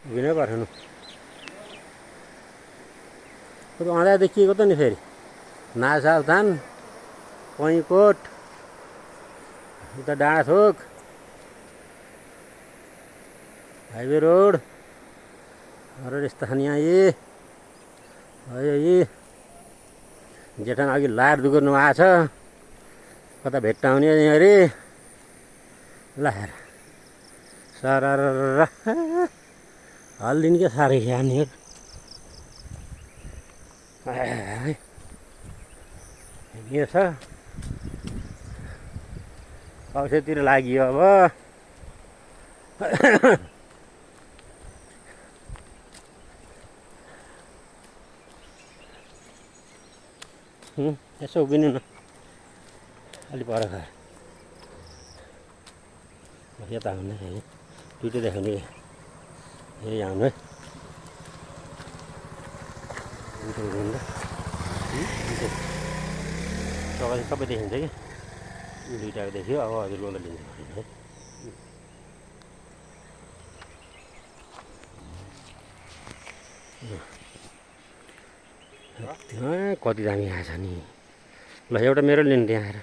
उभिनै पर्छ नि अँधा देखिएको त नि फेरि नासाल थान पैँकोट उता डाँडाथोक हाइवे रोड और यस्ता छन् यहाँ यी जेठा अघि लाड दुगर्नु आएको छ कता भेट्टाउने अरे ल हेर सरर हल्दिन क्या साह्रै खाने यो छ औषधतिर लाग्यो अब यसो उभिनु न अलि पर गएर यता आउनु है दुइटै देखाउने यही आउनु है सबै देखिन्छ कि दुइटाको देखियो अब हजुरको त लिन्छ है कति दामी आएछ नि ल एउटा मेरो लिनु त्यहाँ आएर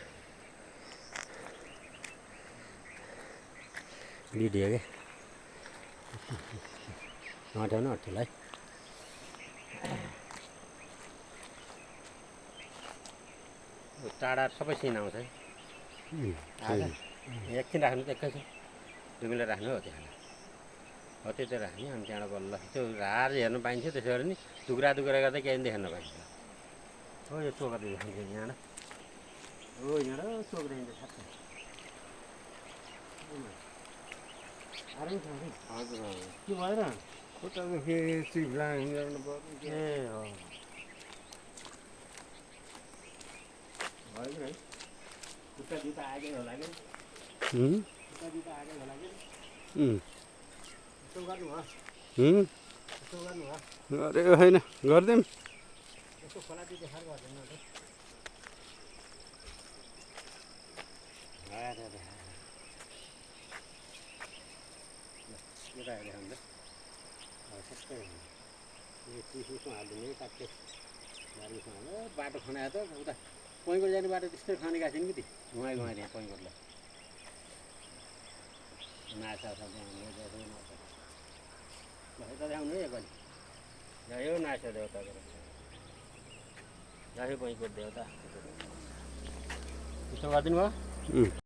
भिडियो क्या नहटाउनु हट्ठुलाई टाढा सबै सिन आउँछ है एकछिन राख्नु त एकैछिन दुमिलो राख्नु हो त्यहाँ हो त्यो चाहिँ राख्ने अनि त्यहाँबाट बल्ल त्यो हार हेर्नु पाइन्छ त्यसो गरी नि टुक्रा टुक्रा गर्दा केही पनि देख्न पाइन्छ हो यो चोका देखाइन्छ यहाँ हो यहाँ चोक देखिन्छ साथै हजुर के भएर खुट्टादेखि चिप्ला गर्नु पर्ने ए हो भयो है खुट्टा जुत्ता आएकै होला कि खुट्टा जुत्ता आएकै होला कि यसो गर्नु भयो यसो गर्नु भयो अरे होइन गरिदिउँ यसो खोलातिर देखाएर गर्दैन यता देखाउनु त सबै चिसोसो हालिदिने काट्टे गाडीसँग हाल्नु बाटो खनायो त उता पैँकोट जाने बाटो त्यस्तै खनेका छैन कि घुमाइदिएँ पैँकोटलाई नाचा छ त्यहाँ यता देखाउनु है एकअलि यो नाचा देउता यो पैँकोट देउता यसो गरिदिनु भयो